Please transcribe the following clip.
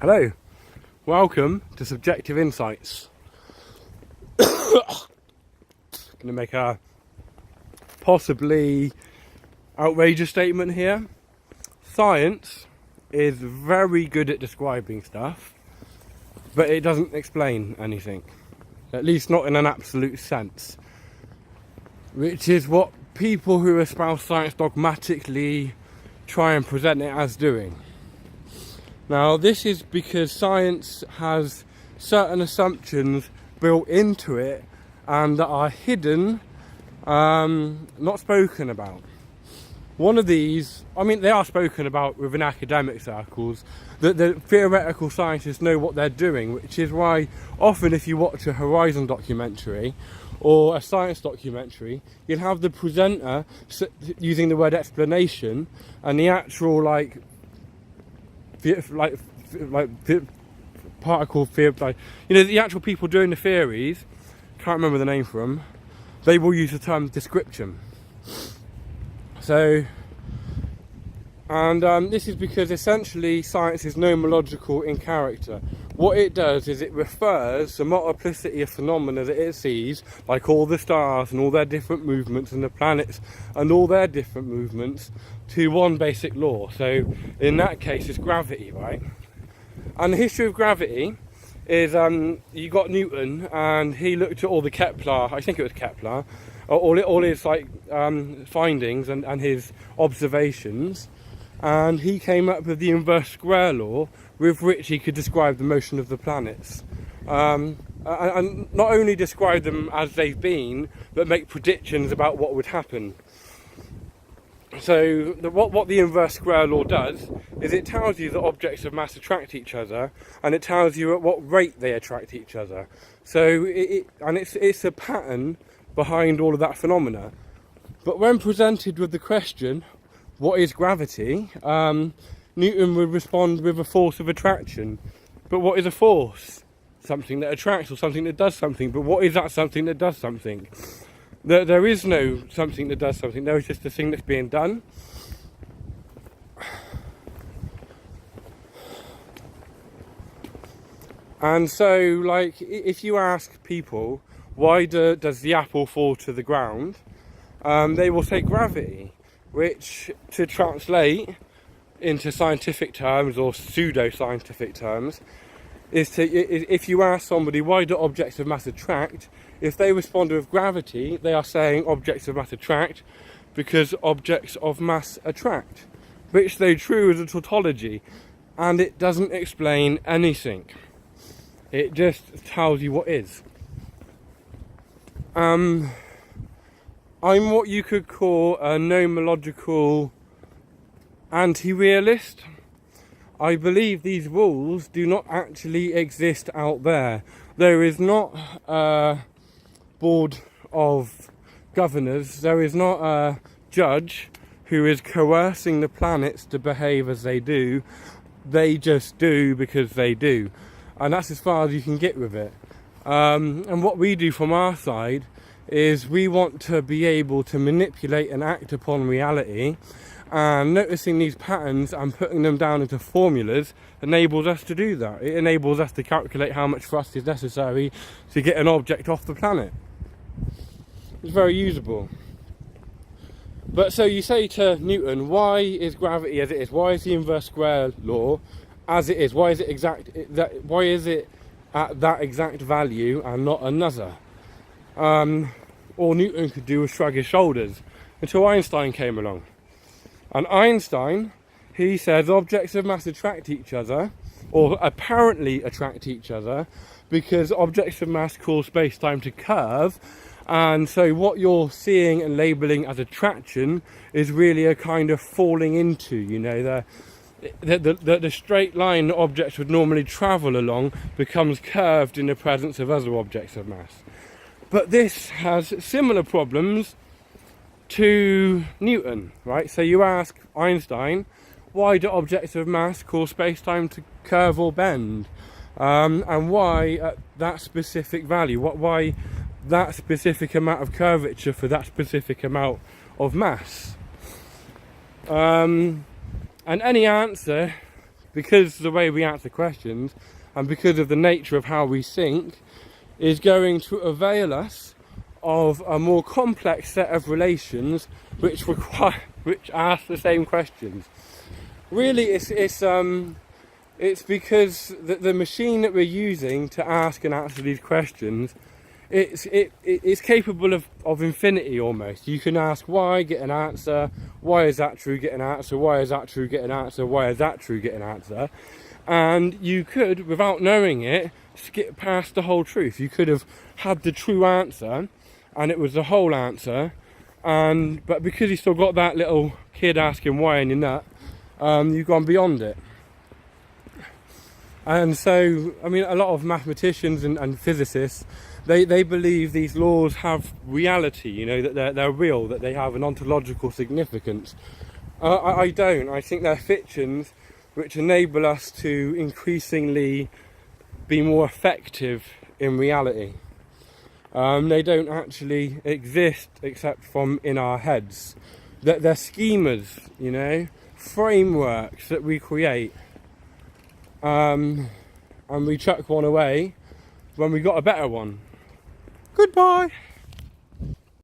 Hello, welcome to Subjective Insights. Going to make a possibly outrageous statement here. Science is very good at describing stuff, but it doesn't explain anything, at least not in an absolute sense, which is what people who espouse science dogmatically try and present it as doing. Now, this is because science has certain assumptions built into it and that are hidden, not spoken about. One of these, they are spoken about within academic circles, that the theoretical scientists know what they're doing, which is why often if you watch a Horizon documentary or a science documentary, you'll have the presenter using the word explanation and the actual particle theory, the actual people doing the theories, can't remember the name for them, they will use the term description. So, this is because essentially science is nomological in character. What it does is it refers the multiplicity of phenomena that it sees, like all the stars and all their different movements and the planets and all their different movements, to one basic law. So in that case it's gravity, right? And the history of gravity is you got Newton, and he looked at all the Kepler, I think it was Kepler, all his findings and his observations, and he came up with the inverse square law with which he could describe the motion of the planets, and not only describe them as they've been, but make predictions about what would happen. So what the inverse square law does is it tells you that objects of mass attract each other, and it tells you at what rate they attract each other. So it's a pattern behind all of that phenomena. But when presented with the question, what is gravity, Newton would respond with a force of attraction. But what is a force? Something that attracts or something that does something. But what is that something that does something? There is no something that does something, there is just a thing that's being done. And so, if you ask people, why does the apple fall to the ground? They will say gravity, which, to translate into scientific terms or pseudo-scientific terms, if you ask somebody, why do objects of mass attract? If they respond with gravity, they are saying objects of mass attract because objects of mass attract, which though true is a tautology, and it doesn't explain anything. It just tells you what is. I'm what you could call a nomological anti-realist. I believe these rules do not actually exist out there. There is not a board of governors, there is not a judge who is coercing the planets to behave as they do. They just do because they do. And that's as far as you can get with it. And what we do from our side is we want to be able to manipulate and act upon reality, and noticing these patterns and putting them down into formulas enables us to do that. It enables us to calculate how much thrust is necessary to get an object off the planet. It's very usable. But so you say to Newton, why is gravity as it is? Why is the inverse square law as it is? Why is it why is it at that exact value and not another? All Newton could do was shrug his shoulders until Einstein came along. And Einstein, he says objects of mass attract each other, or apparently attract each other, because objects of mass cause space-time to curve, and so what you're seeing and labelling as attraction is really a kind of falling into, the straight line that objects would normally travel along becomes curved in the presence of other objects of mass. But this has similar problems to Newton, right? So you ask Einstein, why do objects of mass cause space-time to curve or bend? And why at that specific value? Why that specific amount of curvature for that specific amount of mass? And any answer because the way we answer questions and because of the nature of how we think, is going to avail us of a more complex set of relations which ask the same questions. Really, it's because the machine that we're using to ask and answer these questions, it's capable of infinity almost. You can ask why, get an answer. Why is that true? Get an answer. Why is that true? Get an answer. Why is that true? Get an answer. And you could, without knowing it, skip past the whole truth. You could have had the true answer, and it was the whole answer. But because you still got that little kid asking why in your nut, you've gone beyond it. And so, I mean, a lot of mathematicians and physicists, they believe these laws have reality, you know, that they're real, that they have an ontological significance. I don't. I think they're fictions which enable us to increasingly be more effective in reality. They don't actually exist except from in our heads. They're schemas, you know, frameworks that we create. And we chuck one away when we got a better one. Goodbye.